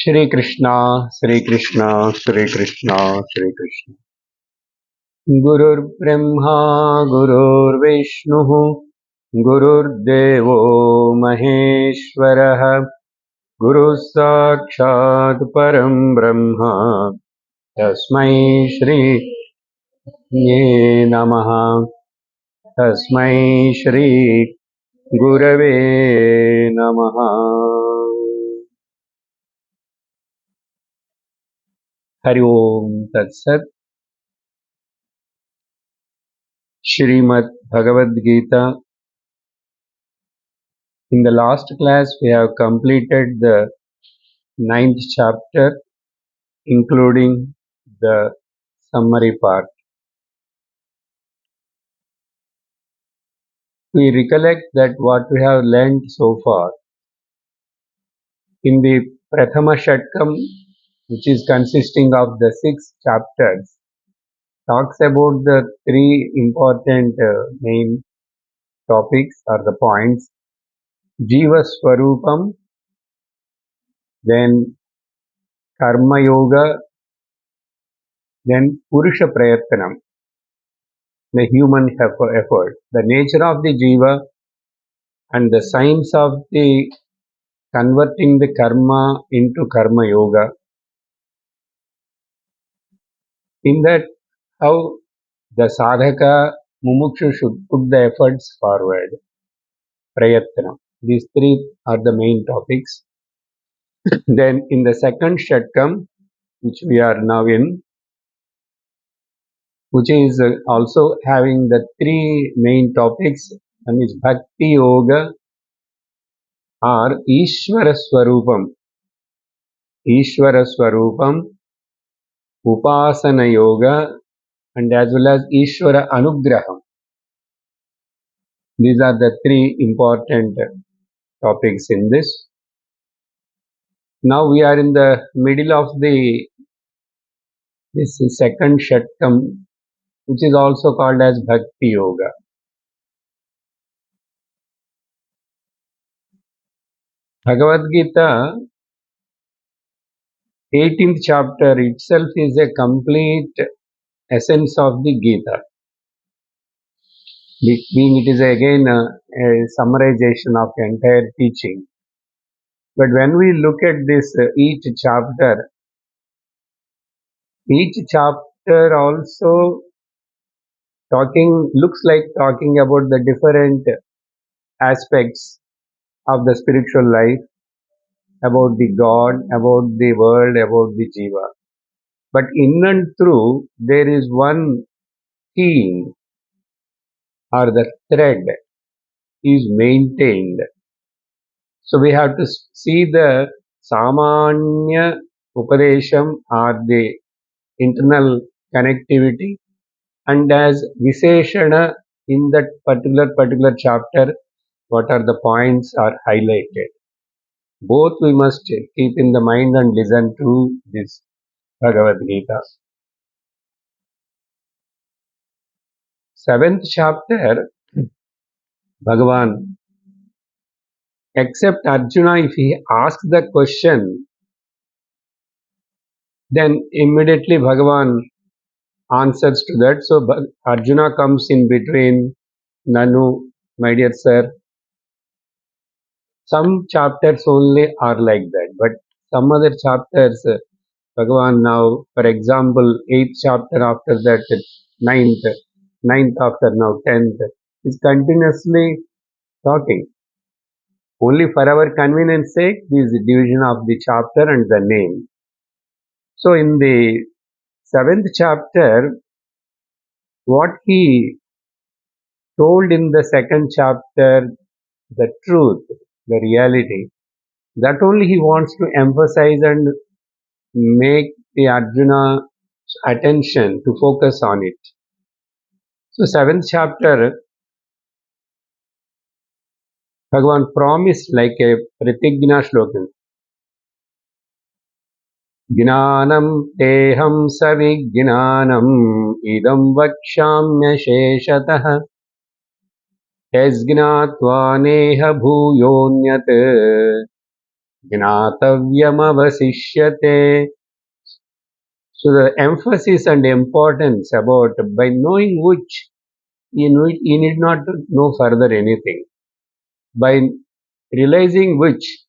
Shri Krishna, Shri Krishna, Shri Krishna, Shri Krishna. Gurur Brahma, Gurur Vishnu, Gurur Devo Maheshwara, Guru Sakshat Param Brahma, Tasmai Shri Nye Namaha, Tasmai Shri Gurave Namaha. Hari Om Tat Sat. Srimad Bhagavad Gita. In the last class, we have completed the 9th chapter, including the summary part. We recollect that what we have learned so far in the Prathama Shatkam, which is consisting of the 6 chapters, talks about the 3 important main topics or the points: Jiva Swarupam, then Karma Yoga, then Purusha Prayatnam, the human effort, the nature of the Jiva, and the science of the converting the karma into karma yoga. In that, how the sadhaka mumukshu should put the efforts forward. Prayatna. These 3 are the main topics. Then in the second shatkam, which we are now in, which is also having the 3 main topics, one is Bhakti Yoga or Ishvara Swarupam. Ishvara Swarupam, Upasana Yoga, and as well as Ishvara Anugraham. These are the 3 important topics in this. Now we are in the middle of this second Shatkam, which is also called as Bhakti Yoga. Bhagavad Gita, 18th chapter itself is a complete essence of the Gita. Being it is again a summarization of entire teaching. But when we look at this each chapter also looks like talking about the different aspects of the spiritual life, about the God, about the world, about the Jiva. But in and through, there is one theme or the thread is maintained. So we have to see the Samanya Upadesham or the internal connectivity, and as Visheshana in that particular chapter, what are the points are highlighted. Both we must keep in the mind and listen to this Bhagavad Gita. 7th chapter, Bhagavan, except Arjuna, if he asks the question, then immediately Bhagavan answers to that. So Arjuna comes in between. Nanu, my dear sir, some chapters only are like that, but some other chapters, Bhagavan now, for example, 8th chapter after that, 9th after now, 10th, is continuously talking. Only for our convenience sake, this division of the chapter and the name. So in the 7th chapter, what he told in the 2nd chapter, the truth, the reality, that only he wants to emphasize and make the Arjuna attention to focus on it. So 7th chapter, Bhagavan promised like a Pratigna Slokam. Gnanam teham savignanam idam vakshamya sheshatah yasgnatva neha bhuyonyat Gnatavyamavasishyate. So the emphasis and importance about by knowing which you need not to know further anything. By realizing which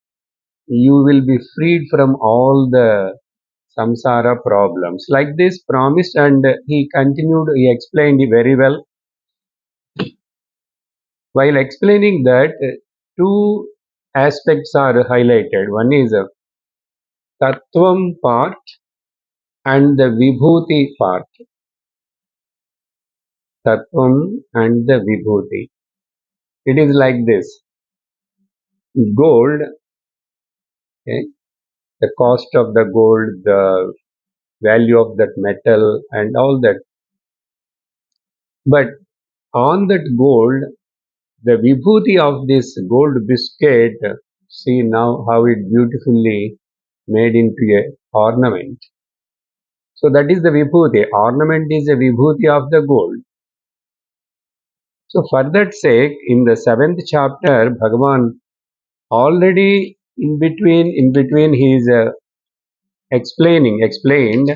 you will be freed from all the samsara problems. Like this promised, and he continued, he explained it very well. While explaining that, two aspects are highlighted. One is a tattvam part and the vibhuti part. Tattvam and the vibhuti. It is like this. Gold, okay, the cost of the gold, the value of that metal and all that. But on that gold, the vibhuti of this gold biscuit, see now how it beautifully made into a ornament. So that is the vibhuti. Ornament is a vibhuti of the gold. So for that sake, in the seventh chapter, Bhagavan already in between he is explained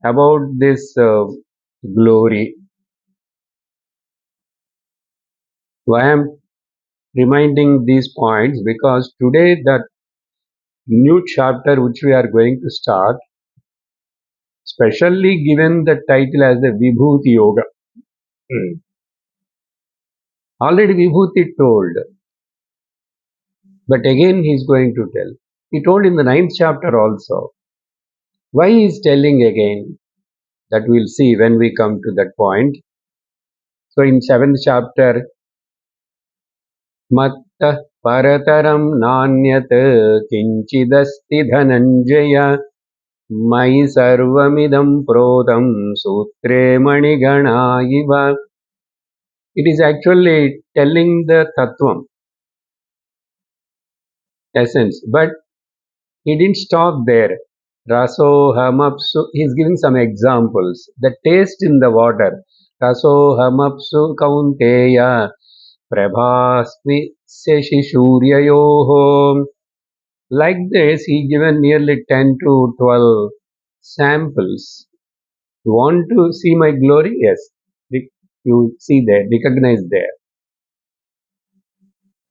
about this glory. Why I am reminding these points? Because today the new chapter which we are going to start, specially given the title as the Vibhuti Yoga. Already Vibhuti told, but again he is going to tell. He told in the ninth chapter also. Why he is telling again? That we'll see when we come to that point. So in seventh chapter, Matta Parataram Nanyat Kinchidasti Dhananjaya Mai Sarvamidam Prodam Sutre Manigana Iva. It is actually telling the Tattvam essence, but he didn't stop there. Raso Hamapsu, he's giving some examples. The taste in the water. Raso Hamapsu Kaunteya Prabhasmi Shishuryayoho. Like this, he given nearly 10 to 12 samples. You want to see my glory? Yes. You see there, recognize there.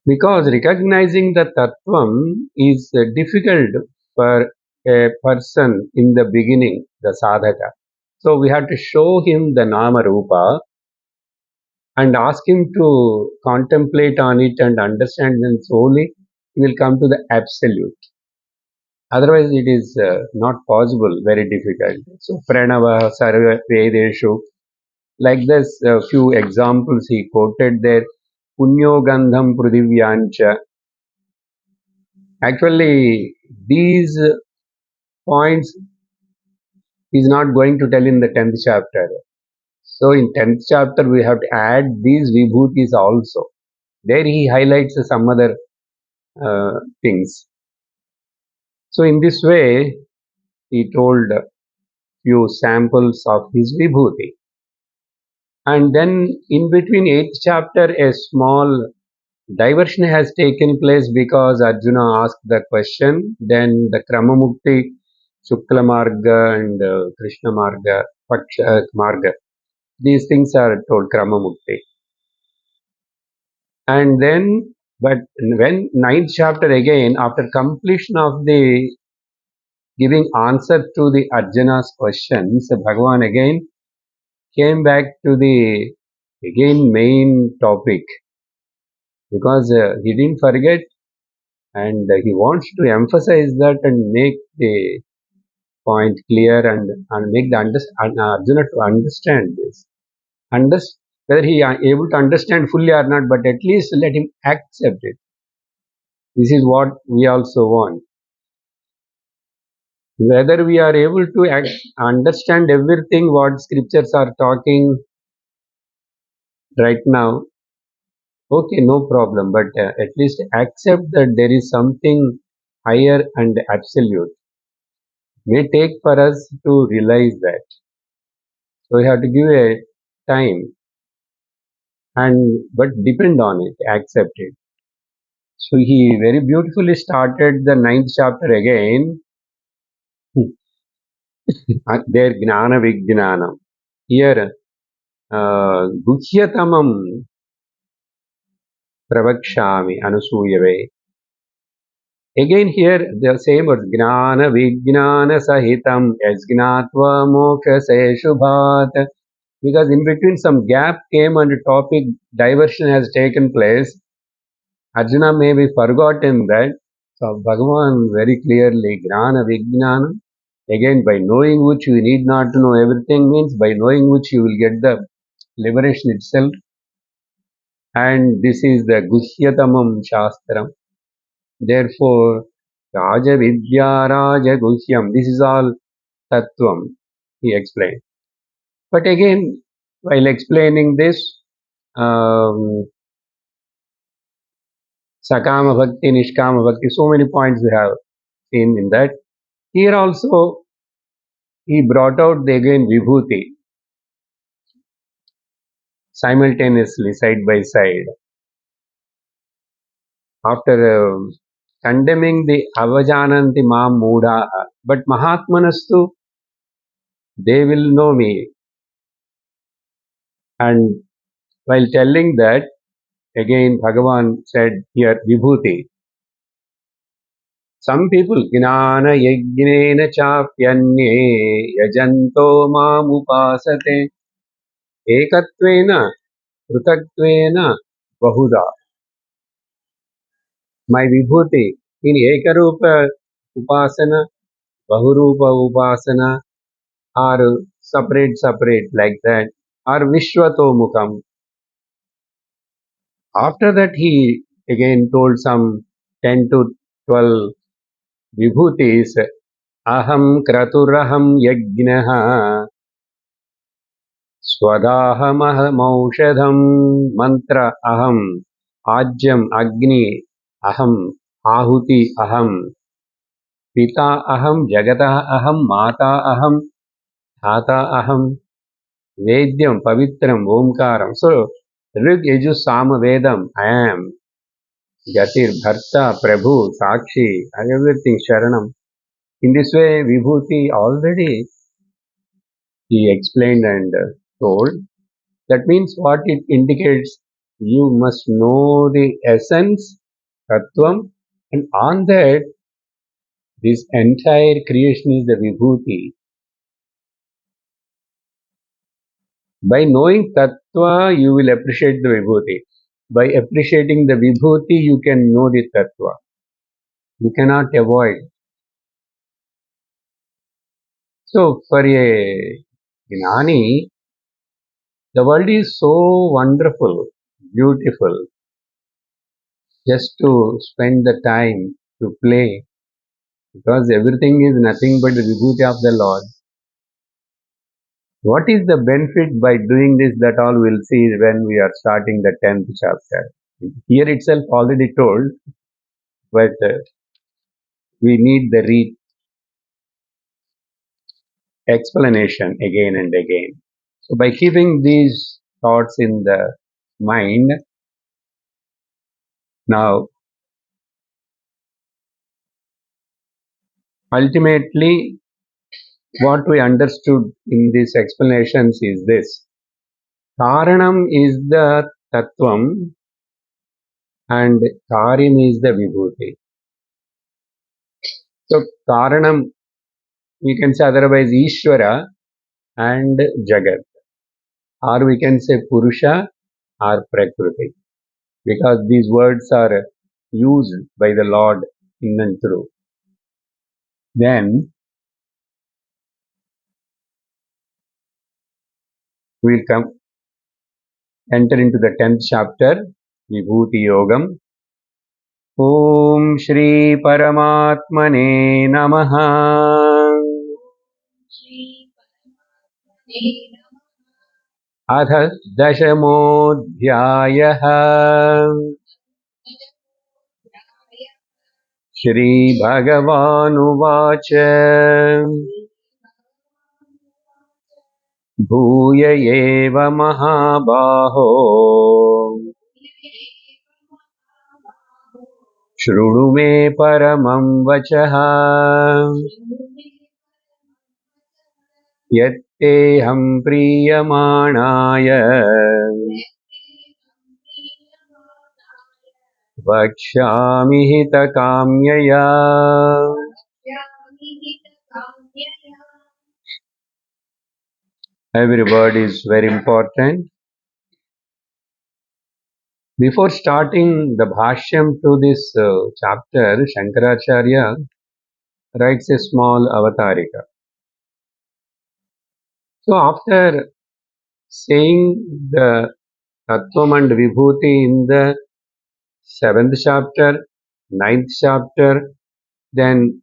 Because recognizing the Tattvam is difficult for a person in the beginning, the sadhaka. So we have to show him the Nama Rupa and ask him to contemplate on it and understand, then slowly he will come to the absolute. Otherwise, it is not possible, very difficult. So, Pranava, Sarva, Vedeshu, like this, a few examples he quoted there. Punyo Gandham Prudivyancha. Actually, these points is not going to tell in the 10th chapter. So, in 10th chapter, we have to add these vibhutis also. There he highlights some other things. So, in this way, he told few samples of his vibhuti. And then in between 8th chapter, a small diversion has taken place because Arjuna asked the question. Then the Kramamukti, Shukla Marga and Krishna Marga, Paksha Marga. These things are told Kramamukti. And then, but when 9th chapter again, after completion of the giving answer to the Arjuna's questions, Bhagavan again came back to the again main topic because he didn't forget and he wants to emphasize that and make the point clear and make the Arjuna to understand this. Whether he are able to understand fully or not, but at least let him accept it. This is what we also want. Whether we are able to understand everything what scriptures are talking right now, okay, no problem, but at least accept that there is something higher and absolute. May take for us to realize that. So we have to give a time and but depend on it, accept it. So he very beautifully started the ninth chapter again. There Gnana Vijnanam. Here Guhyatamam Pravakshami Anusuyave. Again here the same words Gnana Vijnana Sahitam Yasgnatva Moksha Shubhat. Because in between some gap came and topic diversion has taken place. Arjuna may be forgotten that. So Bhagavan very clearly Gnana Vijnana. Again, by knowing which you need not to know everything means by knowing which you will get the liberation itself. And this is the Guhyatamam Shastram. Therefore, Raja Vidya Raja Guhyam. This is all Tattvam, he explained. But again, while explaining this, Sakama Bhakti, Nishkama Bhakti, so many points we have seen in that. Here also, he brought out again Vibhuti simultaneously, side by side. After condemning the Avajananti Mam Muda, but Mahatmanastu, they will know me. And while telling that, again Bhagavan said here Vibhuti. Some people, Gnana Yajnena Chapyanye Yajanto Mam Upasate Ekatvena Prutatvena Bahuda. My Vibhuti in Ekarupa Upasana, Bahurupa Upasana, or separate like that, or Vishwatomukam. After that, he again told some 10 to 12 vibhutis. Aham kraturaham yajnaha swadaham mantra aham ajyam agni aham ahuti aham pita aham jagata aham mata aham dhata aham Vedyam, Pavitram, Omkaram. So, Rig, Yaju, Sama, Vedam, I am. Gatir, Bharta, Prabhu, Sakshi, and everything, Sharanam. In this way, Vibhuti already he explained and told. That means what it indicates, you must know the essence, Tattvam, and on that, this entire creation is the Vibhuti. By knowing Tattva, you will appreciate the Vibhuti. By appreciating the Vibhuti, you can know the Tattva. You cannot avoid. So, for a Gnani, the world is so wonderful, beautiful, just to spend the time to play, because everything is nothing but the Vibhuti of the Lord. What is the benefit by doing this? That all we'll see when we are starting the 10th chapter. Here itself already told, but we need the explanation again and again. So by keeping these thoughts in the mind, now ultimately what we understood in these explanations is this. Karanam is the Tattvam and Karim is the Vibhuti. So Karanam, we can say otherwise Ishvara and Jagat. Or we can say Purusha or Prakriti. Because these words are used by the Lord in and through. Then we'll enter into the 10th chapter, Vibhuti Yogam. Om Shri Paramatmane Namaha. अथ दशमोऽध्यायः श्रीभगवानुवाच भूय एव महाबाहो शृणु मे परमं वचः यत्तेऽहं प्रीयमाणाय वक्ष्यामि हितकाम्यया. Every word is very important. Before starting the bhashyam to this chapter, Shankaracharya writes a small avatarika. So after saying the Tattvam and Vibhuti in the 7th chapter, 9th chapter, then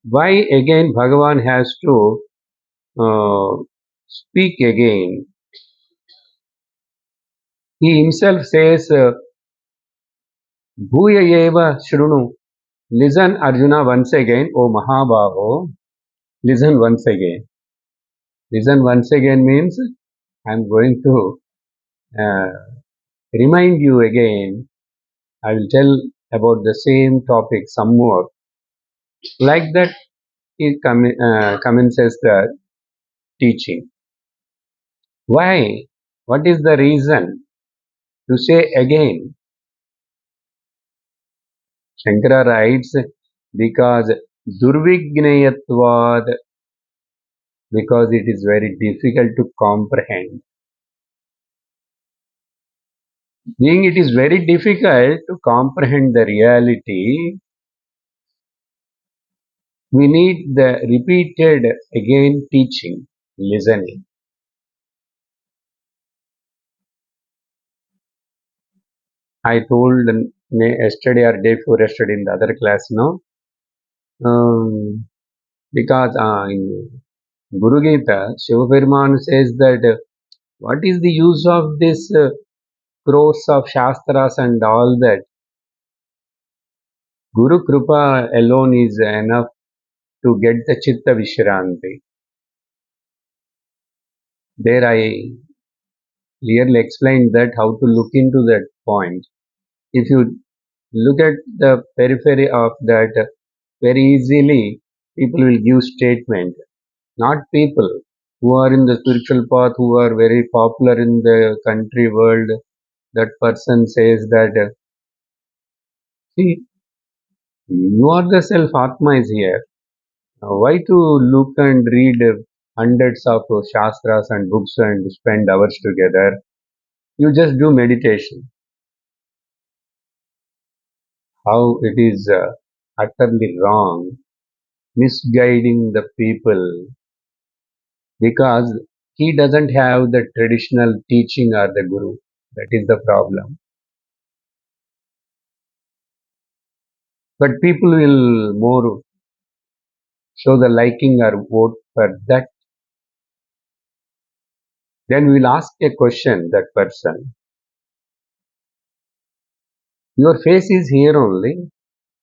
why again Bhagavan has to speak again? He himself says, Bhuya eva shrunu. Listen, Arjuna, once again, O Mahabaho, listen once again. Listen once again means I am going to uh, remind you again. I will tell about the same topic some more. Like that, he commences the teaching. Why? What is the reason to say again? Shankara writes, because durvignayatvad, because it is very difficult to comprehend. Being it is very difficult to comprehend the reality, we need the repeated again teaching, listening. I told yesterday or day before yesterday in the other class, no, because in Guru Gita, Shiva Peruman says that what is the use of this crores of shastras and all that? Guru Kripa alone is enough to get the Chitta Vishranti. There I clearly explained that how to look into that point. If you look at the periphery of that, very easily people will give statement. Not people who are in the spiritual path, who are very popular in the country world. That person says that, see, you are the self, Atma is here. Why to look and read hundreds of shastras and books and spend hours together? You just do meditation. How it is utterly wrong, misguiding the people because he doesn't have the traditional teaching or the guru. That is the problem. But people will more show the liking or vote for that. Then we'll ask a question that person. Your face is here only.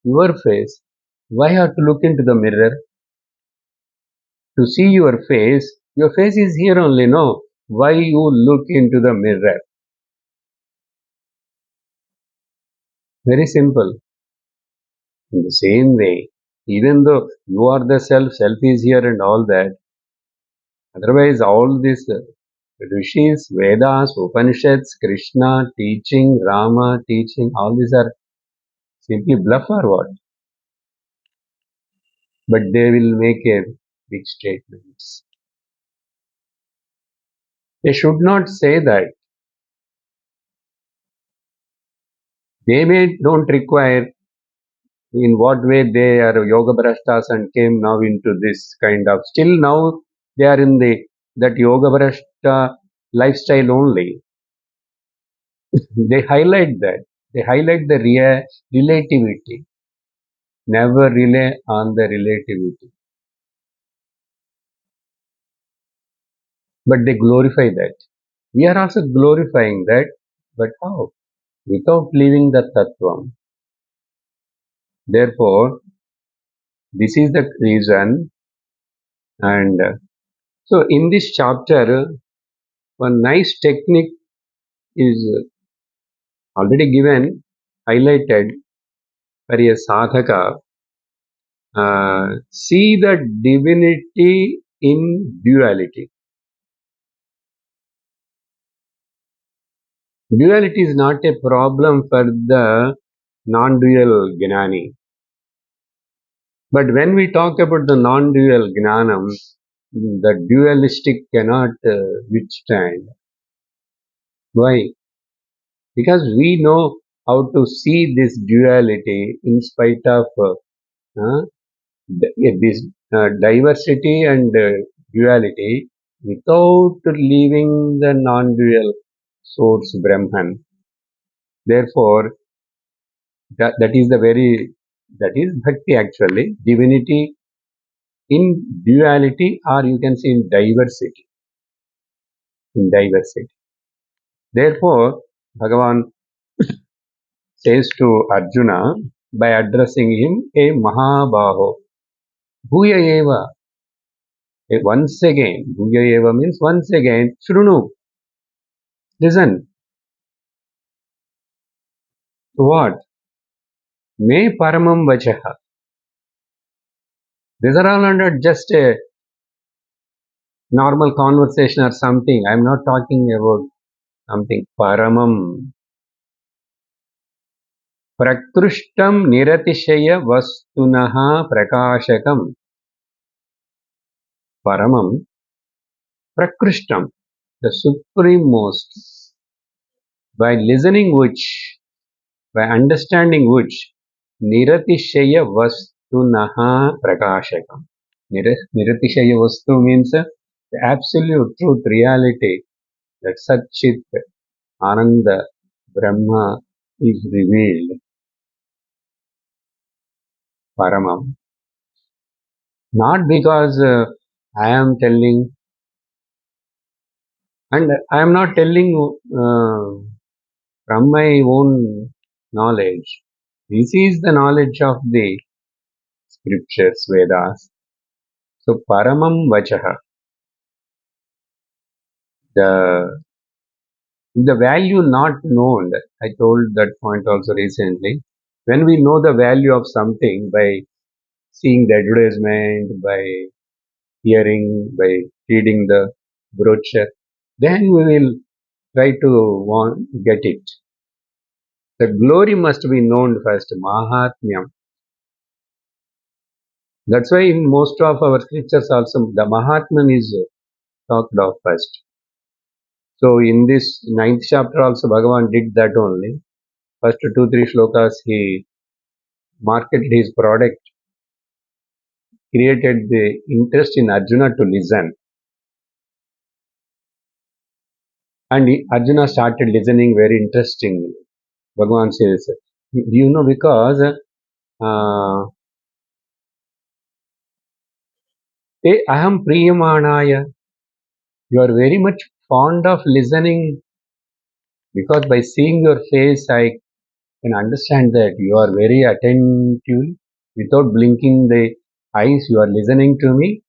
Your face. Why have to look into the mirror to see your face? Your face is here only. No. Why you look into the mirror? Very simple. In the same way, even though you are the self, self is here and all that, otherwise all these rishis, Vedas, Upanishads, Krishna teaching, Rama teaching, all these are simply bluff or what? But they will make a big statements. They should not say that. They may don't require in what way they are yoga brashtas and came now into this kind of, still now they are in the that yoga brashta lifestyle only. They highlight that. They highlight the relativity. Never rely on the relativity. But they glorify that. We are also glorifying that. But how? Without leaving the tattvam. Therefore, this is the reason. And so in this chapter, one nice technique is already given, highlighted. for a sadhaka, see the divinity in duality. Duality is not a problem for the non-dual gnani. But when we talk about the non-dual gnanam, the dualistic cannot withstand. Why? Because we know how to see this duality in spite of this diversity and duality without leaving the non-dual source Brahman. Therefore, that is the very, that is bhakti actually, divinity in duality, or you can say in diversity. In diversity. Therefore, Bhagavan says to Arjuna by addressing him a Mahabaho. Bhuya eva. Once again, Bhuya eva means once again, Shrunu. Listen. What? Me paramam vachaha. These are all under just a normal conversation or something. I am not talking about something. Paramam. Prakrishtam niratishaya vastunaha prakashakam. Paramam. Prakrishtam. The supremost. By listening which, by understanding which, niratishaya vastunaha prakashakam. Niratishaya vastu means the absolute truth, reality, that Satchit, Ananda, Brahma is revealed. Paramam. Not because I am telling, and I am not telling from my own knowledge. This is the knowledge of the scriptures, Vedas. So, Paramam Vachaha, the value not known, I told that point also recently. When we know the value of something by seeing the advertisement, by hearing, by reading the brochure, then we will try to get it. The glory must be known first, Mahatmyam. That's why in most of our scriptures also the Mahatman is talked of first. So in this ninth chapter also Bhagavan did that only. First 2-3 shlokas he marketed his product, created the interest in Arjuna to listen. And Arjuna started listening very interestingly. Bhagavan says, you know, because aham priyamanaya, you are very much fond of listening, because by seeing your face I can understand that you are very attentive. Without blinking the eyes, you are listening to me.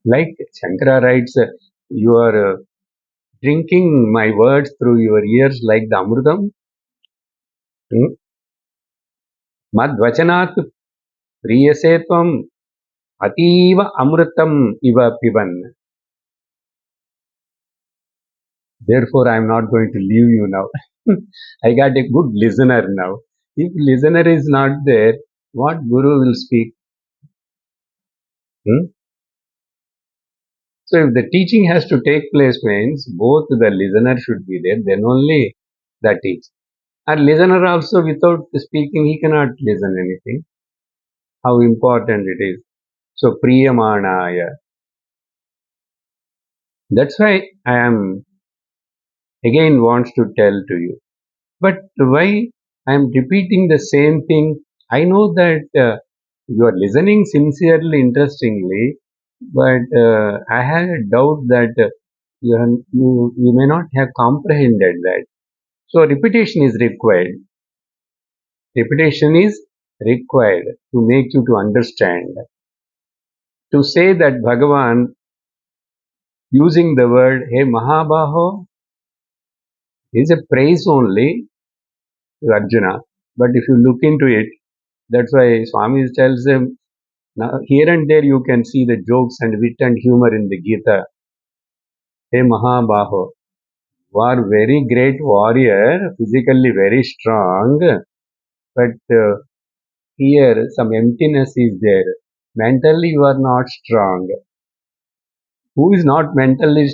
Like Shankara writes, you are drinking my words through your ears like the Amrutam. Mad vachanat priyase tvam ativa amrutam iva piban. Therefore, I am not going to leave you now. I got a good listener now. If listener is not there, what Guru will speak? Hmm? So if the teaching has to take place means both the listener should be there, then only the teach. And listener also without speaking, he cannot listen anything. How important it is. So Priyamanaya. That's why I am again wants to tell to you. But why I am repeating the same thing? I know that you are listening sincerely, interestingly, but I had a doubt that you may not have comprehended that. So repetition is required. Repetition is required to make you to understand. To say that Bhagavan using the word Hey Mahabaho is a praise only to Arjuna. But if you look into it, that's why Swami tells him, now, here and there you can see the jokes and wit and humor in the Gita. Hey Mahabaho, you are very great warrior, physically very strong, but here some emptiness is there. Mentally you are not strong. Who is not mentally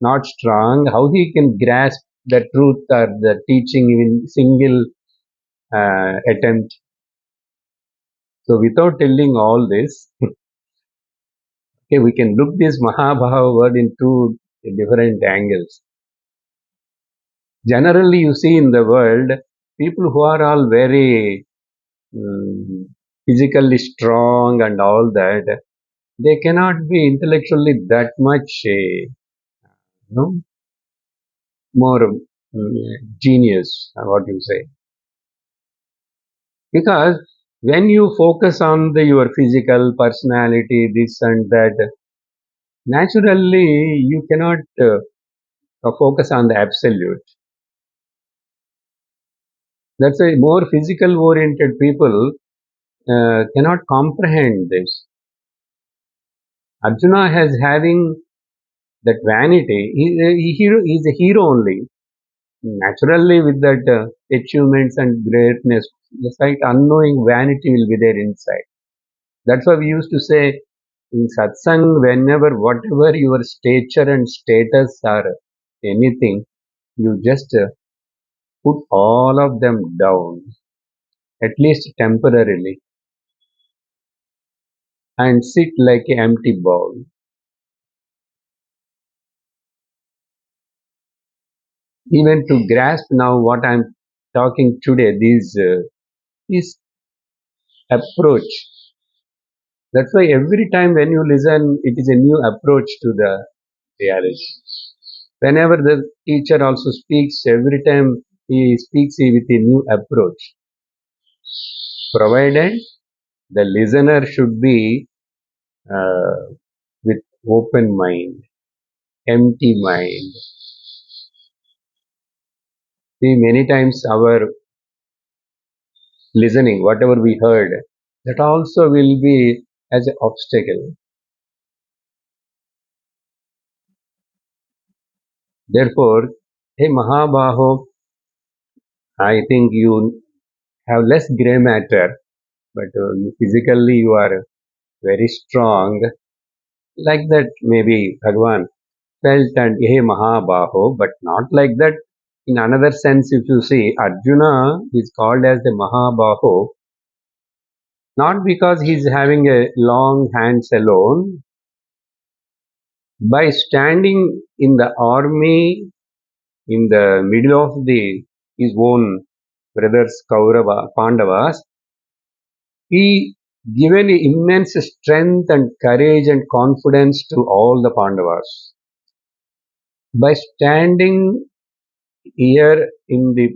not strong? How he can grasp the truth or the teaching in single attempt? So without telling all this, okay, we can look this Mahabhava word in two different angles. Generally, you see in the world, people who are all very mm, physically strong and all that, they cannot be intellectually that much, no, more genius, what you say. Because when you focus on your physical personality, this and that, naturally you cannot focus on the absolute. That's why more physical oriented people cannot comprehend this. Arjuna has having that vanity. He's a hero only. Naturally, with that achievements and greatness, the sight unknowing vanity will be there inside. That's why we used to say in satsang, whenever whatever your stature and status or anything, you just put all of them down, at least temporarily, and sit like an empty bowl. Even to grasp now what I'm talking today, this approach. That's why every time when you listen, it is a new approach to the reality. Whenever the teacher also speaks, every time he speaks with a new approach, provided the listener should be uh, with open mind, empty mind. See, many times our listening, whatever we heard, that also will be as an obstacle. Therefore, hey Mahabaho, I think you have less gray matter, but you physically you are very strong. Like that, maybe Bhagwan felt and hey Mahabaho, but not like that. In another sense, if you see, Arjuna is called as the Mahabaho, not because he is having a long hands alone. By standing in the army in the middle of his own brothers Kaurava, Pandavas, he given immense strength and courage and confidence to all the Pandavas. By standing here in the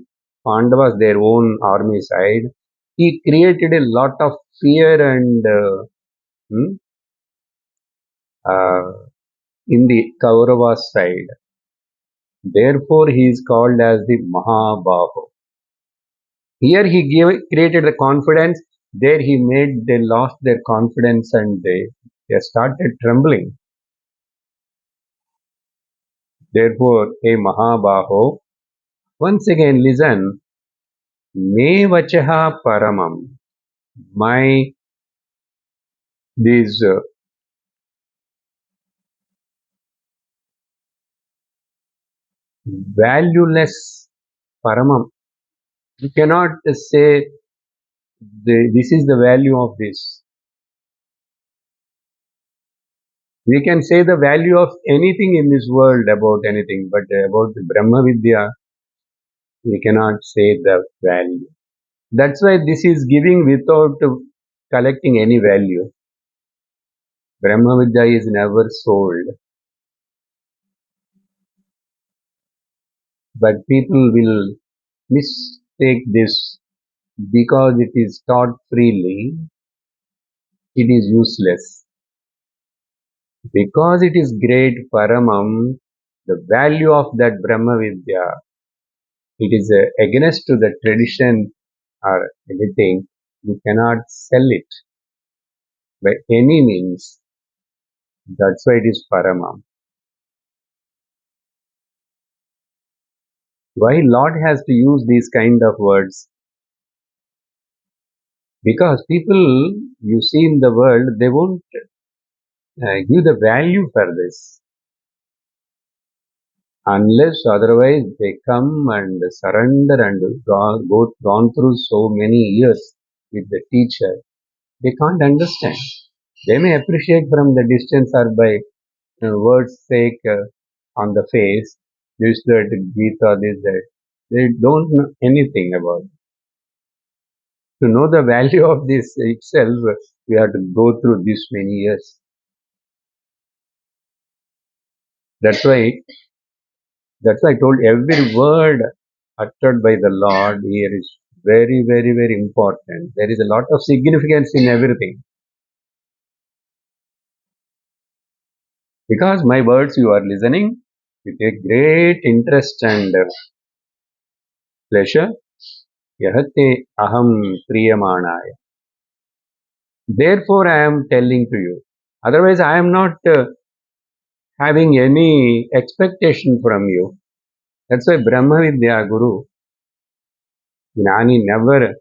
Pandavas, their own army side, he created a lot of fear and hmm, uh, in the Kauravas side. Therefore, he is called as the Mahabahu. Here he created the confidence. There he made they lost their confidence and they started trembling. Therefore, a Mahabaho, once again listen, Me Vachaha Paramam, my these valueless Paramam. You cannot say this is the value of this. We can say the value of anything in this world about anything, but about the Brahma Vidya, we cannot say the value. That's why this is giving without collecting any value. Brahma Vidya is never sold, but people will mistake this because it is taught freely, it is useless. Because it is great Paramam, the value of that Brahma Vidya, it is against to the tradition or anything, you cannot sell it by any means. That's why it is Parama. Why Lord has to use these kind of words? Because people you see in the world, they won't give the value for this. Unless otherwise they come and surrender and gone through so many years with the teacher, they can't understand. They may appreciate from the distance or by words sake on the face, this, that, Gita, this, that. They don't know anything about it. To know the value of this itself, we have to go through this many years. That's why, that's why I told every word uttered by the Lord here is very, very, very important. There is a lot of significance in everything. Because my words you are listening with a great interest and pleasure. Yahate aham priyamanaya. Therefore, I am telling to you. Otherwise, I am not having any expectation from you. That's why Brahma Vidya Guru, Gnani never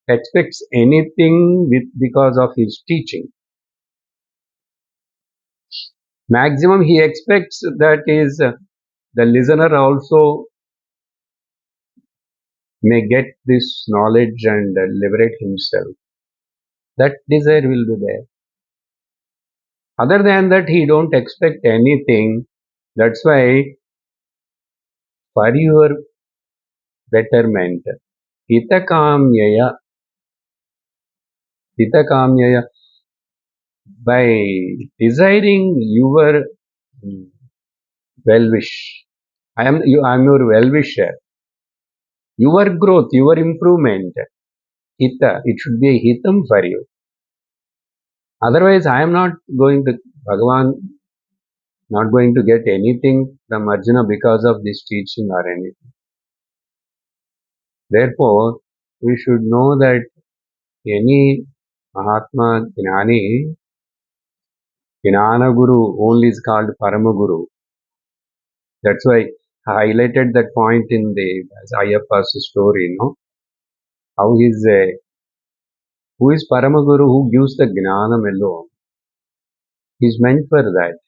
expects anything because of his teaching. Maximum he expects that is the listener also may get this knowledge and liberate himself. That desire will be there. Other than that, he don't expect anything. That's why for your betterment, hitakamyaya, hitakamyaya, by desiring your well-wish. I am your well-wisher. Your growth, your improvement, hita, it should be a hitam for you. Otherwise, I am not going to, Bhagavan, not going to get anything from Arjuna because of this teaching or anything. Therefore, we should know that any Mahatma Gnani, Gnana Guru only is called Parama Guru. That's why I highlighted that point in the Ayappa's story, how who is Parama Guru who gives the Gnanam alone. He's meant for that.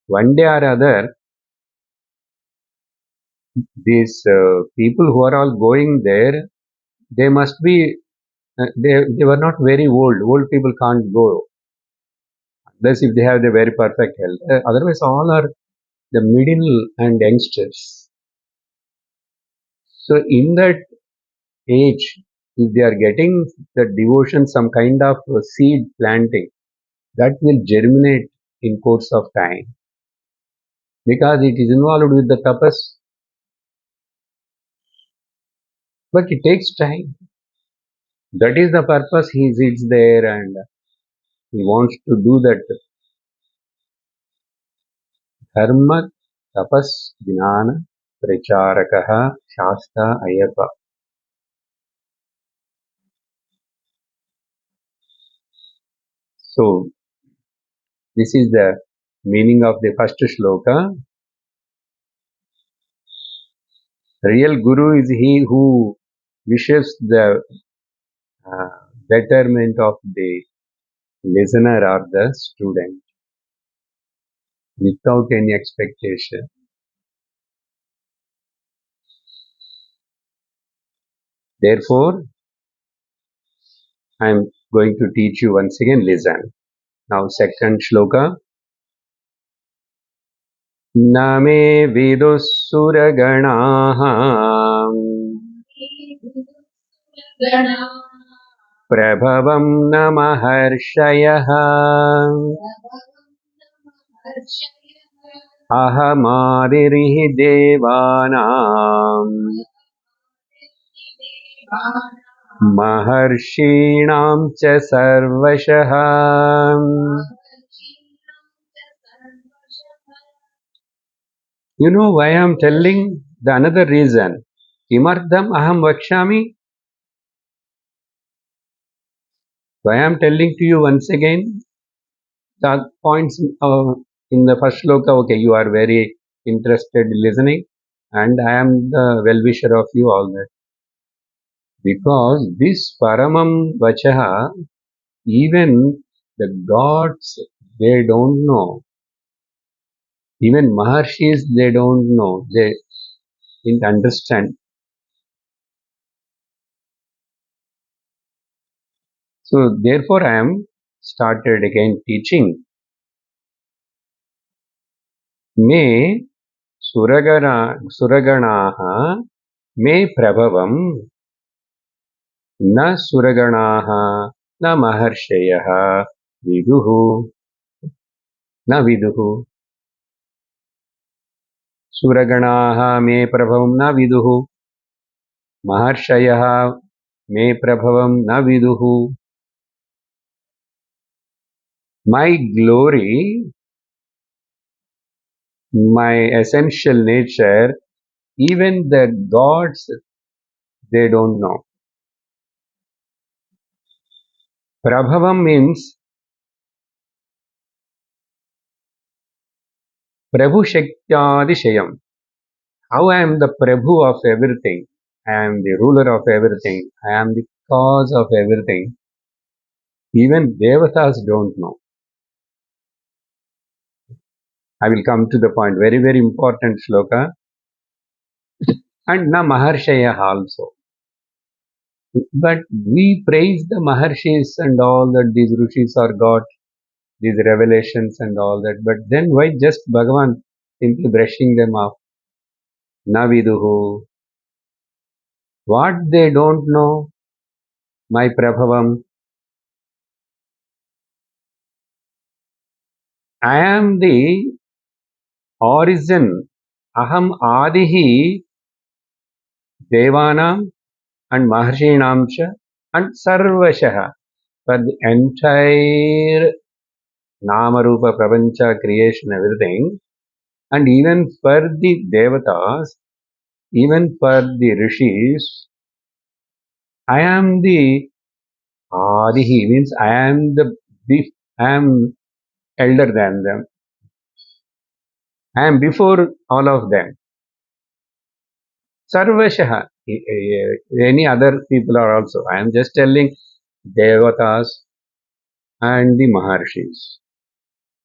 One day or other, these people who are all going there, they must be, they were not very old. Old people can't go unless if they have the very perfect health. Otherwise, all are the middle and youngsters. So, in that age, if they are getting the devotion, some kind of seed planting, that will germinate in course of time because it is involved with the tapas, but it takes time. That is the purpose he sits there and he wants to do that dharma tapas jnana pracharakaha shasta ayapa. So this is the meaning of the first shloka. Real guru is he who wishes the uh, betterment of the listener or the student without any expectation. Therefore, I am going to teach you once again. Listen. Now, second shloka. न मे विदुः सुरगणाः प्रभवं न महर्षयः अहमादिर्हि देवानां महर्षीणां च सर्वशः. You know why I am telling? The another reason. Kimardham aham vakshami? So I am telling to you once again the points in the first sloka. Okay, you are very interested in listening, and I am the well-wisher of you all that. Because this Paramam Vachaha, even the gods, they don't know. Even Maharshis, they don't know. They didn't understand. So therefore I am started again teaching. Me Suraganaha me Prabhavam न सुरगणाः न महर्षयः विदुः न विदुः सुरगणाः मे प्रभवं न विदुः महर्षयः मे प्रभवं न विदुः my glory, my essential nature, even the gods, they don't know. Prabhavam means Prabhu Shaktyadishayam. How I am the Prabhu of everything. I am the ruler of everything. I am the cause of everything. Even Devatas don't know. I will come to the point. Very, very important shloka. And na Maharshaya also. But we praise the Maharshis and all that these Rishis are got, these revelations and all that. But then why just Bhagavan simply brushing them off? Naviduhu. What they don't know, my Prabhavam. I am the origin. Aham Adihi Devanam and Maharshinam cha and Sarvashaha. For the entire Namarupa Prapancha creation, everything, and even for the Devatas, even for the Rishis, I am the Adihi, means I am I am elder than them. I am before all of them. Sarvashaha, any other people are also. I am just telling Devatas and the Maharshis.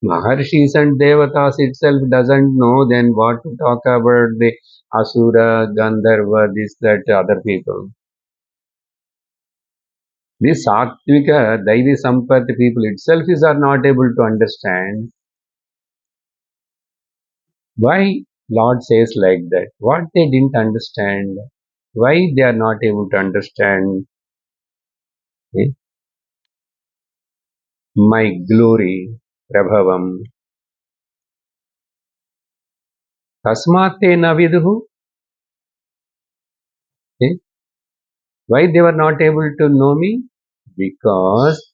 Maharshis and Devatas itself doesn't know, then what to talk about the Asura, Gandharva, this, that, other people. This Sattvika, Daivi Sampath people itself are not able to understand why Lord says like that. What they didn't understand, why they are not able to understand eh, my glory, Prabhavam. Tasmate naviduhu. Eh, why they were not able to know me? Because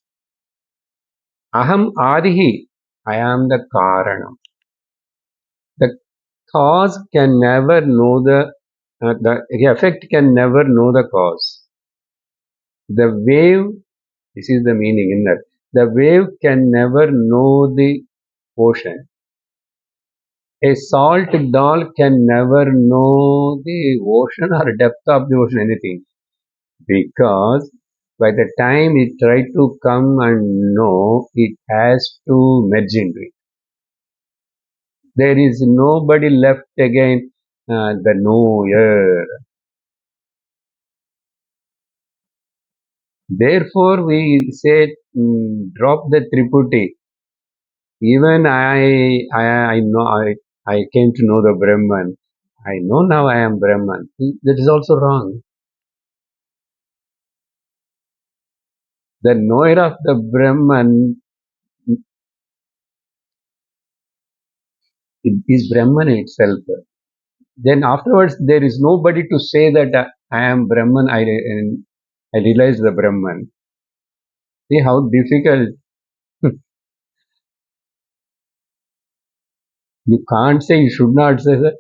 Aham Adihi, I am the Karanam. The cause can never know the effect can never know the cause. The wave, this is the meaning in that. The wave can never know the ocean. A salt doll can never know the ocean or depth of the ocean, anything. Because by the time it tries to come and know, it has to merge into it. There is nobody left again, the knower. Therefore, we say, drop the triputi. Even I know, I came to know the Brahman. I know now I am Brahman. That is also wrong. The knower of the Brahman is Brahman itself. Then afterwards, there is nobody to say that I am Brahman. I realize the Brahman. See how difficult. You can't say, you should not say that.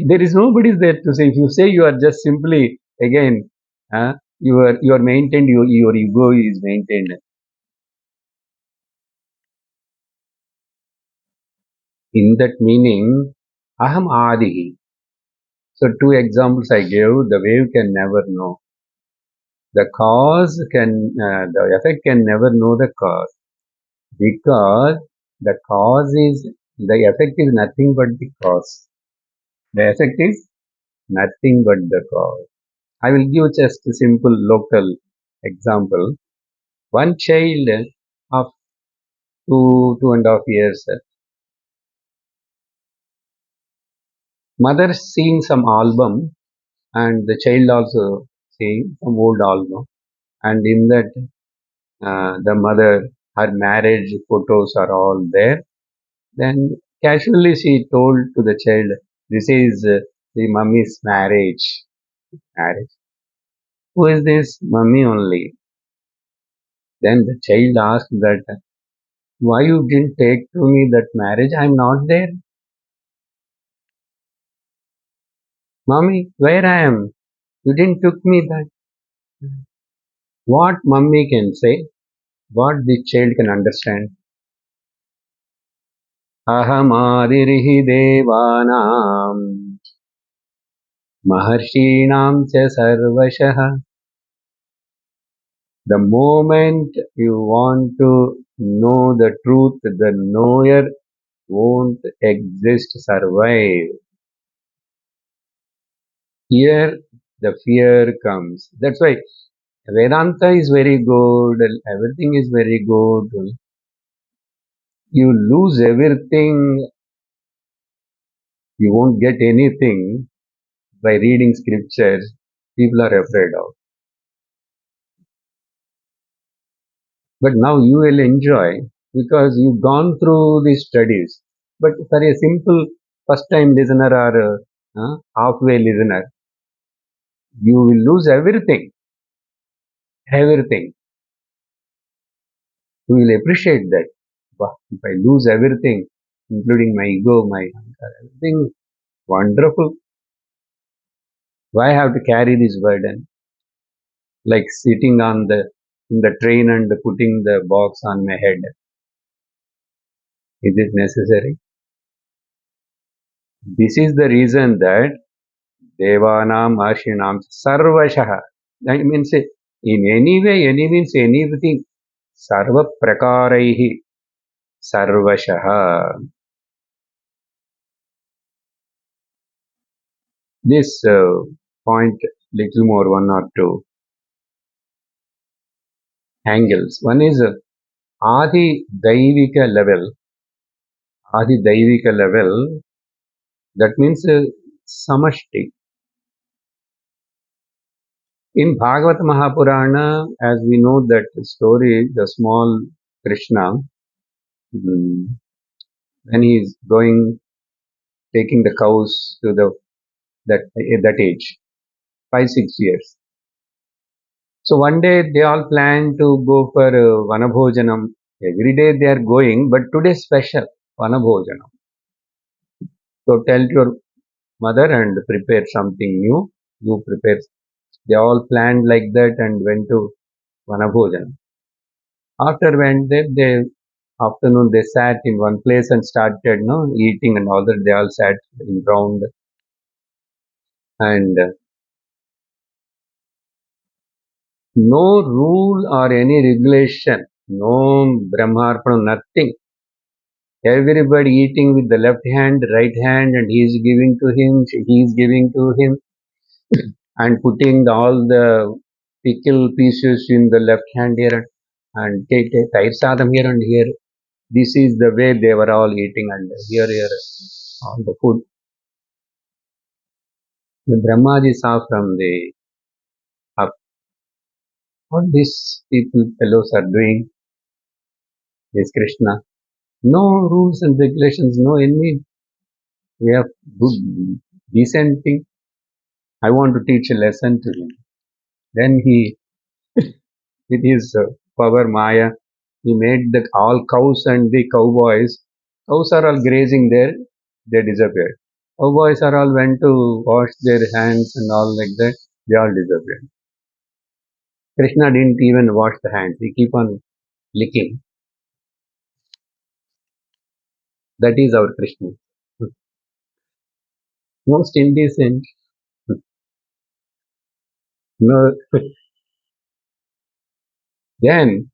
There is nobody there to say. If you say, you are just simply again You are maintained. Your ego is maintained. In that meaning, aham adi. So two examples I gave. The wave can never know the cause. The effect can never know the cause, because the cause is the effect is nothing but the cause. The effect is nothing but the cause. I will give just a simple local example. One child of 2.5 years, mother seeing some album, and the child also seeing some old album, and in that the mother, her marriage photos are all there. Then casually she told to the child, "This is the mummy's marriage." Marriage. Who is this? Mummy only. Then the child asked that, "Why you didn't take to me that marriage? I'm not there." "Mummy, where I am? You didn't took me that." What mummy can say, what the child can understand. Ahamadirhi devanam maharshinam cha sarvashah. The moment you want to know the truth, the knower won't exist, survive. Here the fear comes. That's why Vedanta is very good, everything is very good. You lose everything, you won't get anything by reading scriptures. People are afraid of. But now you will enjoy because you've gone through these studies. But for a simple first time listener or halfway listener, you will lose everything. Everything. You will appreciate that. Wow, if I lose everything, including my ego, my anger, everything, wonderful. Why have to carry this burden? Like sitting on the in the train and putting the box on my head. Is it necessary? This is the reason that Devanam Ashinam Sarvashaha. That means in any way, any means anything. Sarva Prakaraihi Sarvashaha. This point little more one or two angles. One is Adi Daivika level. Adi Daivika level. That means Samashti. In Bhagavata Mahapurana, as we know that story, the small Krishna, mm, when he is going, taking the cows to the that at that age, 5 6 years. So one day they all plan to go for Vanabhojanam. Every day they are going, but today special Vanabhojanam. So tell your mother and prepare something new. You prepare. They all planned like that and went to Vanabhojanam. After went there, they afternoon they sat in one place and started eating and all that. They all sat in round and no rule or any regulation, no Brahmarpana, nothing. Everybody eating with the left hand, right hand, and he is giving to him, he is giving to him, and putting all the pickle pieces in the left hand here and take tair sadam here and here. This is the way they were all eating, and here, all the food. The Brahmaji saw from the up what these people, fellows are doing, this Krishna. No rules and regulations, no any way of good, decent thing. I want to teach a lesson to him. Then he, with his power Maya, he made that all cows and the cowboys, cows are all grazing there, they disappeared. Cowboys are all went to wash their hands and all like that, they all disappeared. Krishna didn't even wash the hands. He keep on licking. That is our Krishna. Most indecent. No, then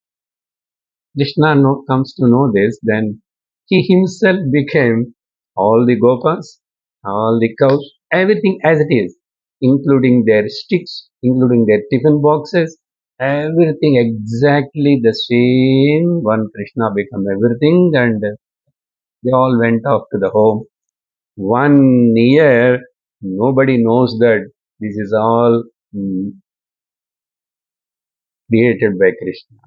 Krishna comes to know this, then he himself became all the gopas, all the cows, everything as it is, including their sticks, including their tiffin boxes, everything exactly the same. One Krishna became everything, and they all went off to the home. 1 year, nobody knows that this is all created by Krishna.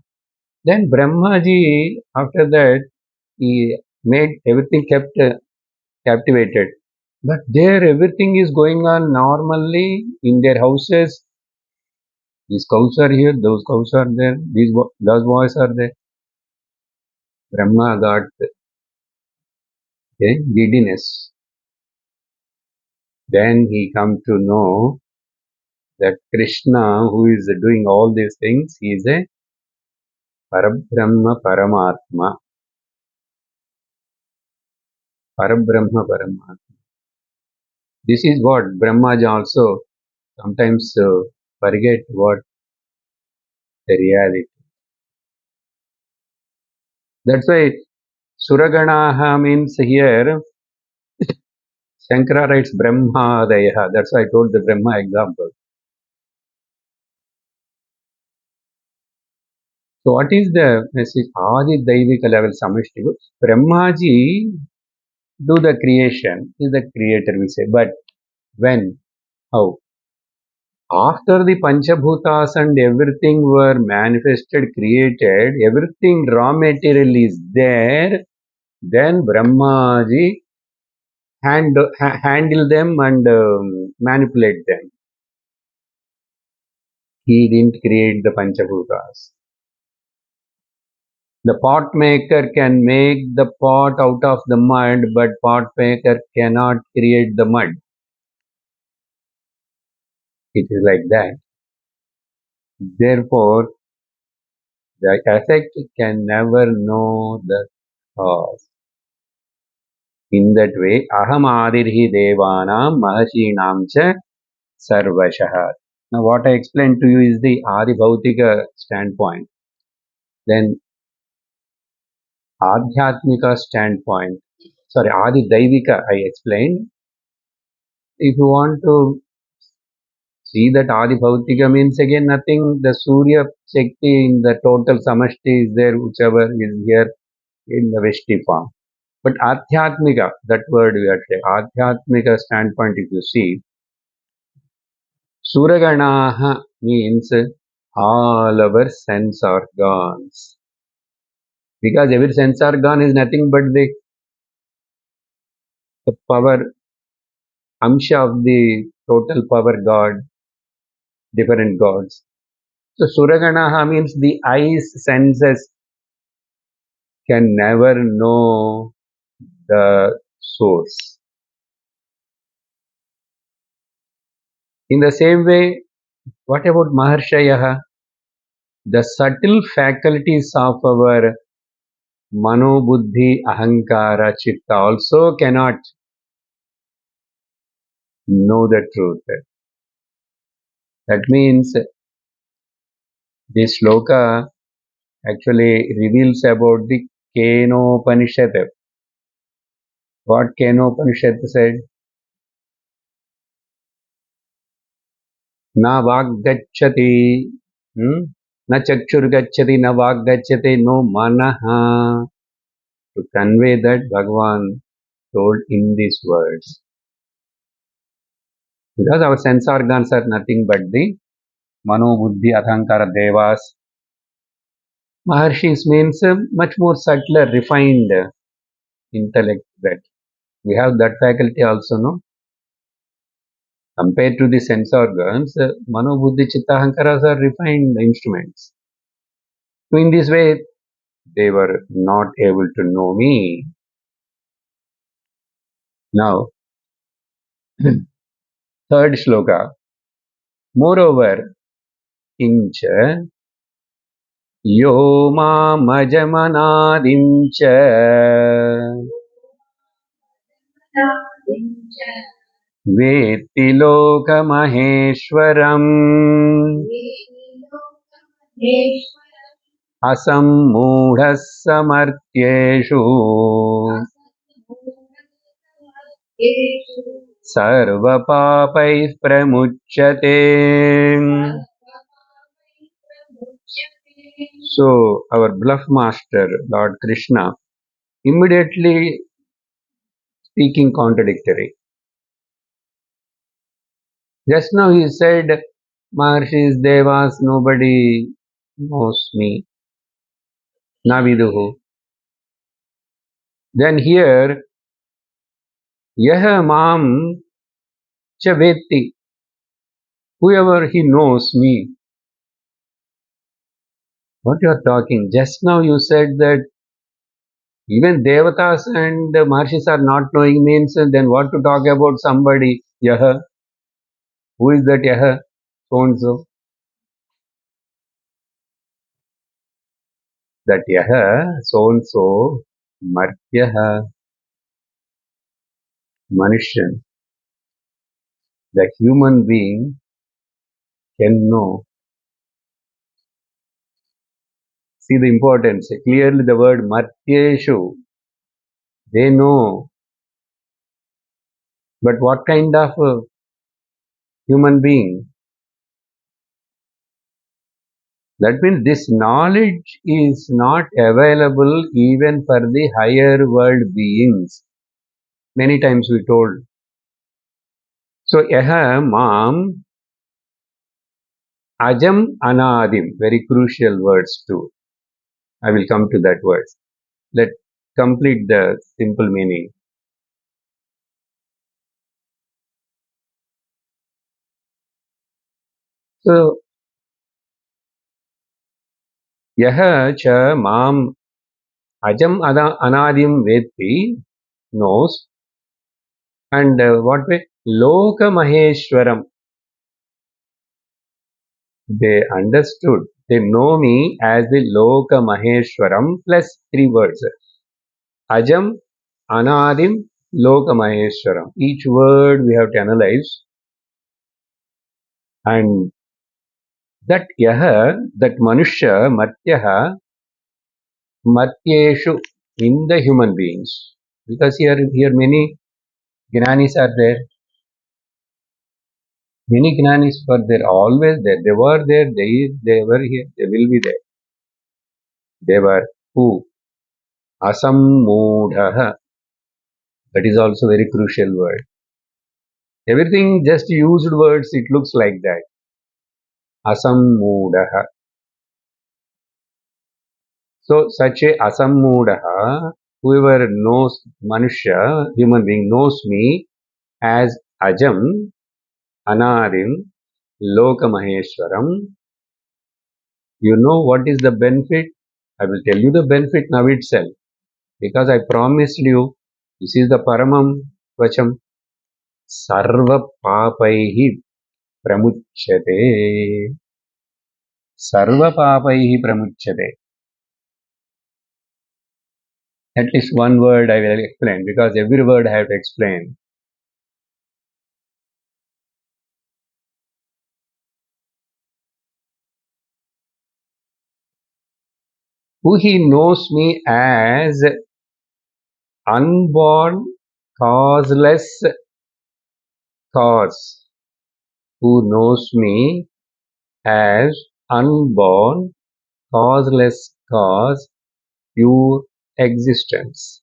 Then Brahmaji, after that, he made everything kept captivated. But there, everything is going on normally in their houses. These cows are here, those cows are there, those boys are there. Brahma got a giddiness. Then he come to know that Krishna, who is doing all these things, he is a Parabrahma Paramatma. Parabrahma Paramatma. This is what Brahmaji also sometimes forget what the reality. That's why Suraganaha means here, Shankara writes Brahmadaya. That's why I told the Brahma example. So what is the message? Adi Daivika level Samishti. Brahmaji do the creation, is the creator we say. But when? How? After the Panchabhutas and everything were manifested, created, everything raw material is there, then Brahmaji handle them and manipulate them. He didn't create the Panchabhutas. The pot maker can make the pot out of the mud, but pot maker cannot create the mud. It is like that. Therefore, the effect can never know the cause. In that way, aham adirhi devanam mahashinam cha sarvashah. Now, what I explained to you is the Adi Bhautika standpoint. Then, Adhyatmika standpoint. Sorry, Adi Daivika I explained. If you want to see that Adi Bhautika means again nothing, the Surya Shakti in the total Samashti is there, whichever is here in the Vishti form. But Adhyatmika, that word we are saying, Adhyatmika standpoint, if you see, Suraganaha means all our sense organs. Because every sense organ is nothing but the power, amsha of the total power god, different gods. So Suraganaha means the eyes senses can never know the source. In the same way, what about Maharshayaha? The subtle faculties of our Mano, Buddhi, Ahankara, Chitta also cannot know the truth. That means this sloka actually reveals about the Kenopanishad. What Kenopanishad said? Na vaggacchati, na chakshurgacchati, na vaggacchati, no manaha. To convey that, Bhagavan told in these words. Because our sense organs are nothing but the Mano, Buddhi, Ahankara, Devas. Maharshis means much more subtler, refined intellect that we have that faculty also, no? Compared to the sense organs, Mano, Buddhi, Chitta, Ahankaras are refined instruments. So in this way, they were not able to know me. Now, third shloka. Moreover, किञ्च यो मामजमनादिं च वेत्ति लोकमहेश्वरम् असम्मूढः समर्थ्येषु सर्वपापैः प्रमुच्यते. So our bluff master, Lord Krishna, immediately speaking contradictory. Just now he said, Maharshis, Devas, nobody knows me. Naviduhu. Then here, Yaha Mam Chavetti. Whoever he knows me. What you are talking? Just now you said that even Devatas and Maharshis are not knowing means, then what to talk about somebody? Yaha. Who is that Yaha? So and so. That Yaha, so and so, Martyaha, Manushyan, the human being can know. See the importance. Clearly the word Martyeshu, they know. But what kind of human being? That means this knowledge is not available even for the higher world beings. Many times we told. So, Yaha Mam Ajam Anadim, very crucial words too. I will come to that words. Let's complete the simple meaning. So, Yaha Cha Mam Ajam Anadim Vetti knows, and what way? Loka Maheshwaram. They understood. They know me as the Loka Maheshwaram plus three words. Ajam, Anadim, Loka Maheshwaram. Each word we have to analyze. And that Yaha, that Manushya, Matyaha, Matyeshu, in the human beings. Because here many Gnanis are there. Many Gnanis were there, always there. They were there, they were here, they will be there. They were who? Asammudhaha. That is also very crucial word. Everything just used words, it looks like that. Asammudaha. So such a asammudaha, whoever knows Manushya, human being knows me as Ajam, Anadim, Lokamaheshwaram. You know what is the benefit? I will tell you the benefit now itself. Because I promised you, this is the Paramam Vacham. Sarva Papaihi Pramuchyate. Sarva Papaihi Pramuchyate. At least one word I will explain because every word I have to explain. Who he knows me as unborn, causeless cause. Who knows me as unborn, causeless cause, pure existence.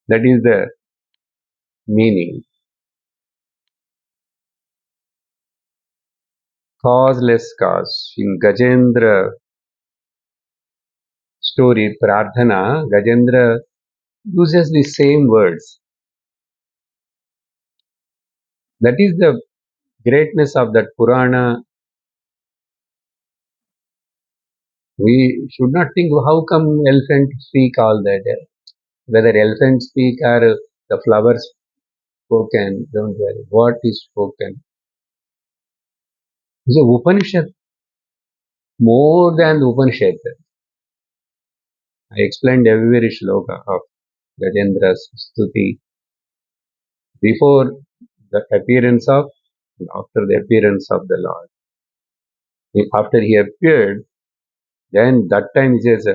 That is the meaning. Causeless cause. In Gajendra story, Prarthana, Gajendra uses the same words. That is the greatness of that Purana. We should not think how come elephants speak all that. Whether elephants speak or the flowers spoken, don't worry. What is spoken? It's a Upanishad, more than the Upanishad. I explained every shloka of Gajendra's Stuti before the appearance of and after the appearance of the Lord. After he appeared, then that time he says,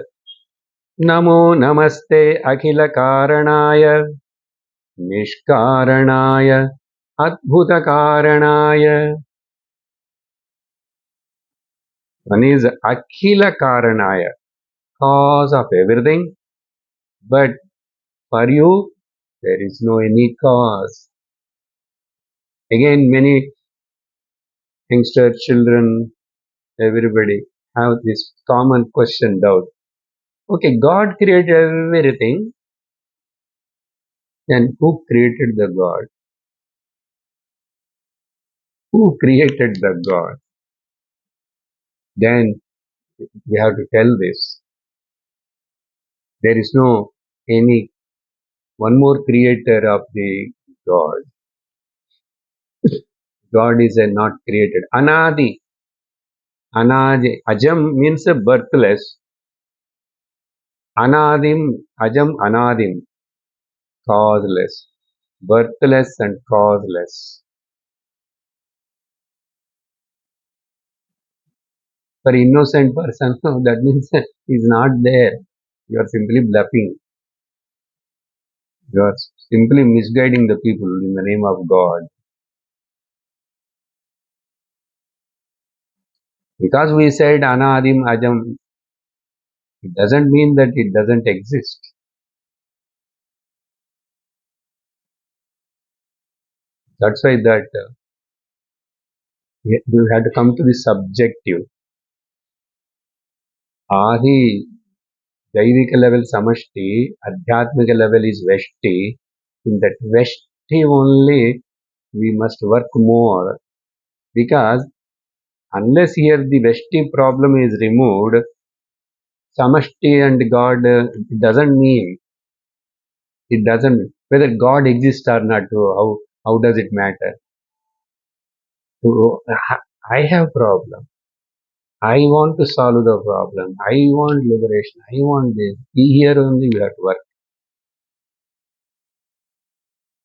Namo Namaste Akhila Karanaya Nishkaranaya Adbhuta Karanaya. One is Akhila Karanaya, cause of everything, but for you, there is no any cause. Again, many youngsters, children, everybody have this common question doubt. Okay, God created everything, then who created the God? Who created the God? Then we have to tell this. There is no any one more creator of the God. God is a not created. Anadi. Anadi. Ajam means a birthless. Anadim. Ajam anadim. Causeless. Birthless and causeless. For innocent person, that means he's not there. You are simply bluffing. You are simply misguiding the people in the name of God. Because we said Anadim Ajam, it doesn't mean that it doesn't exist. That's why that you have to come to the subjective. Adi, Daivika level Samashti, Adhyatmika level is Veshti. In that Veshti only we must work more, because unless here the Veshti problem is removed, Samashti and God, it doesn't mean, whether God exists or not, how does it matter? So, I have problem. I want to solve the problem. I want liberation. I want this. Here only we have to work.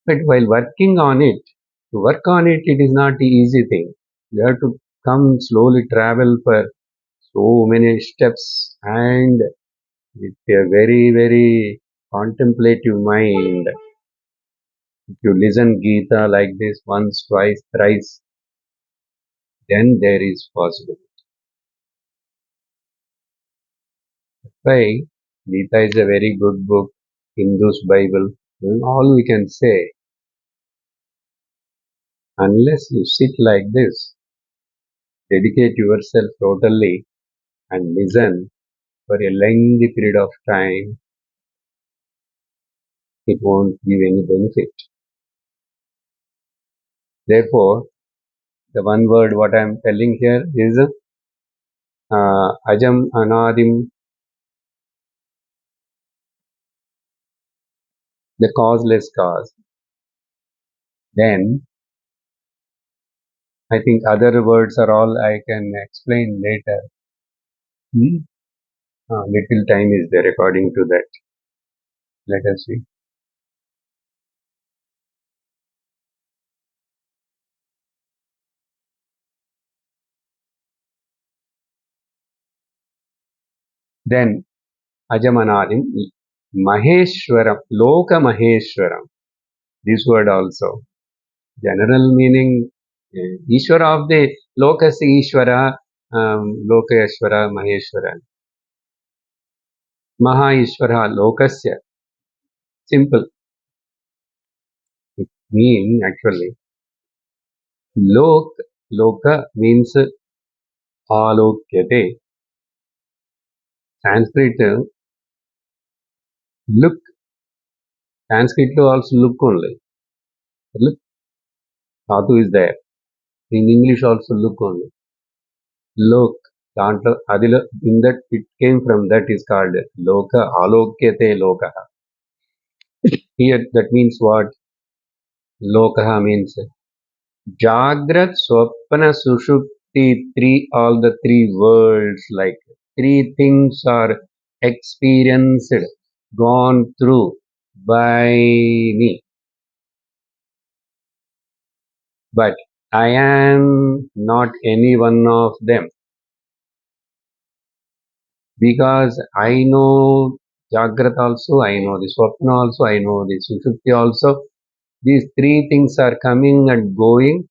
But while working on it, to work on it, it is not the easy thing. You have to come slowly, travel for so many steps, and with a very, very contemplative mind. If you listen Gita like this once, twice, thrice, then there is possibility. Why? Gita is a very good book, Hindu's Bible. All we can say, unless you sit like this, dedicate yourself totally and listen for a lengthy period of time, it won't give any benefit. Therefore, the one word what I am telling here is Ajam Anadim, the causeless cause. Then, I think other words are all I can explain later. Little time is there according to that. Let us see. Then, Ajamanadim, Maheshwaram, Loka Maheshwaram. This word also. General meaning, Ishvara of the Lokas Ishvara, Lokeshwara, Maheshwara. Maha Ishvara, Lokasya. Simple. It means actually, Loka means Alokyate. Sanskrit, look. Sanskrit also look only. Look, Dhatu is there. In English also look only. Lok. In that it came from that is called Loka, Alokyate Lokaha. Here that means what? Lokaha means Jagrat Swapna Sushupti all the three worlds, like three things are experienced, gone through by me. But I am not any one of them, because I know Jagrat also, I know the Swapna also, I know the Sushupti also. These three things are coming and going.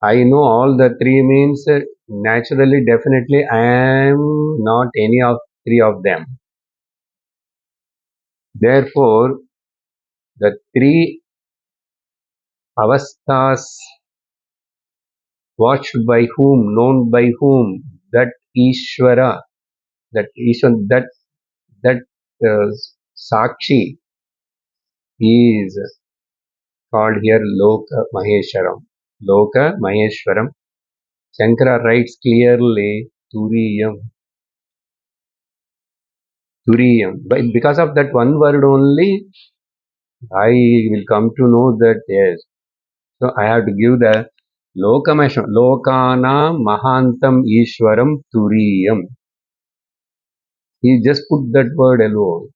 I know all the three means naturally, definitely, I am not any of three of them. Therefore, the three avasthas, watched by whom, known by whom, that Ishvara, that uh, Sakshi is called here Loka Maheshwaram. Loka Maheshwaram. Shankara writes clearly Turiyam. Turiyam. But because of that one word only, I will come to know that yes. So I have to give the Lokameshwaram. Lokana Mahantam Ishwaram Turiyam. He just put that word alone.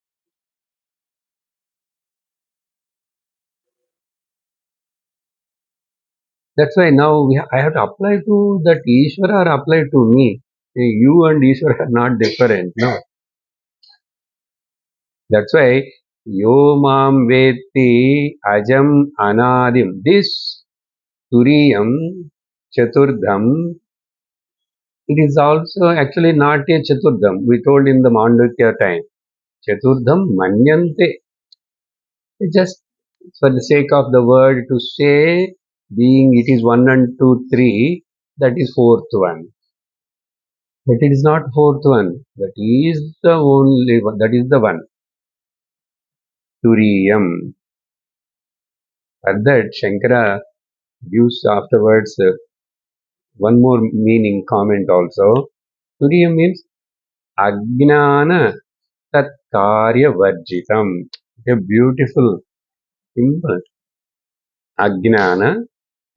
That's why now I have to apply to that Ishvara or apply to me. You and Ishvara are not different. No. That's why Yo Mam Veti Ajam Anadim. This Turiyam Chaturdham, it is also actually not a Chaturdham. We told in the Mandukya time. Chaturdham Manyante. Just for the sake of the word to say, being it is 1 and 2, 3, that is fourth one. But it is not fourth one. That is the only one. That is the one. Turiyam. For that, Shankara gives afterwards one more meaning comment also. Turiyam means Ajnana Tat Karya Varjitam. A beautiful symbol. Ajnana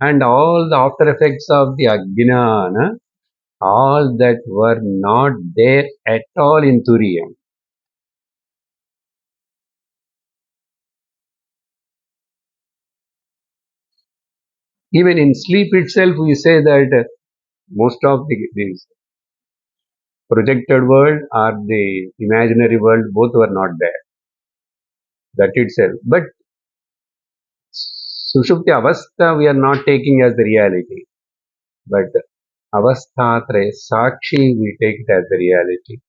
and all the after effects of the Ajnana, all that were not there at all in Turiyam. Even in sleep itself, we say that most of these projected world or the imaginary world, both were not there. That itself. But Sushupti Avastha, we are not taking as the reality. But Avasthatre, Sakshi, we take it as the reality.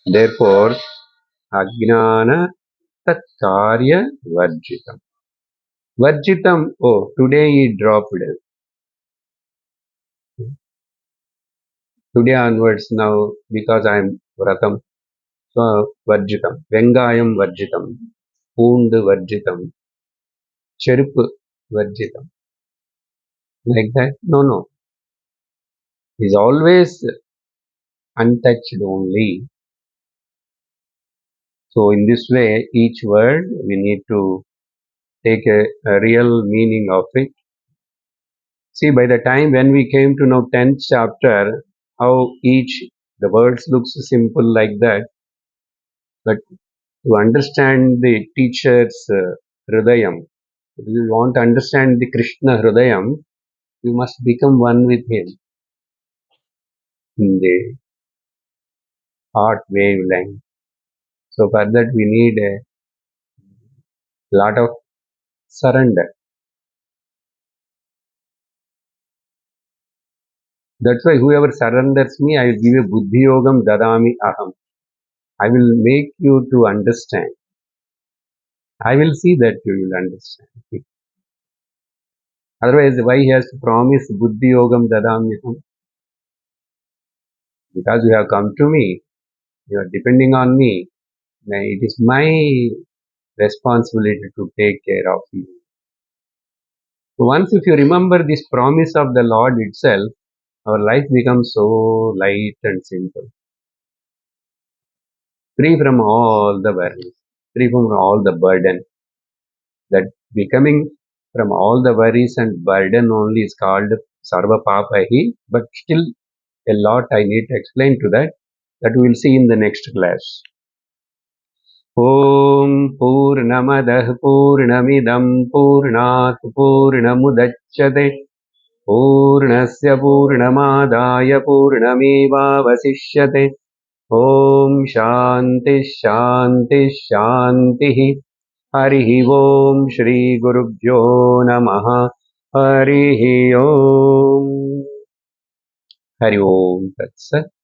Therefore, Ajnana Tat Karya Varjitam. Varjitam, oh, today he dropped it. Today onwards now, because I am Vratam, so Varjitam. Vengayam Varjitam. Poond Varjitam. Cherupu Varjitam. Like that? No, no. Is always untouched only. So in this way, each word we need to take a real meaning of it. See, by the time when we came to know 10th chapter, how each the words looks simple like that, but to understand the teacher's Hridayam, if you want to understand the Krishna Hridayam, you must become one with him in the heart wavelength. So for that we need a lot of surrender. That's why whoever surrenders me, I will give you buddhi yogam dadami aham. I will make you to understand. I will see that you will understand. Otherwise, why he has to promise buddhi yogam dadami aham? Because you have come to me, you are depending on me. Now it is my responsibility to take care of you. So once if you remember this promise of the Lord itself, our life becomes so light and simple. Free from all the worries, free from all the burden. That becoming from all the worries and burden only is called sarva papahi, but still a lot I need to explain to that. That we will see in the next class. ॐ पूर्णमदः पूर्णमिदं पूर्णात् पूर्णमुदच्यते पूर्णस्य पूर्णमादाय पूर्णमेवावशिष्यते ॐ शान्तिः शान्तिः शान्तिः हरिः ॐ श्रीगुरुभ्यो नमः हरिः ॐ हरि ओम तत्सत्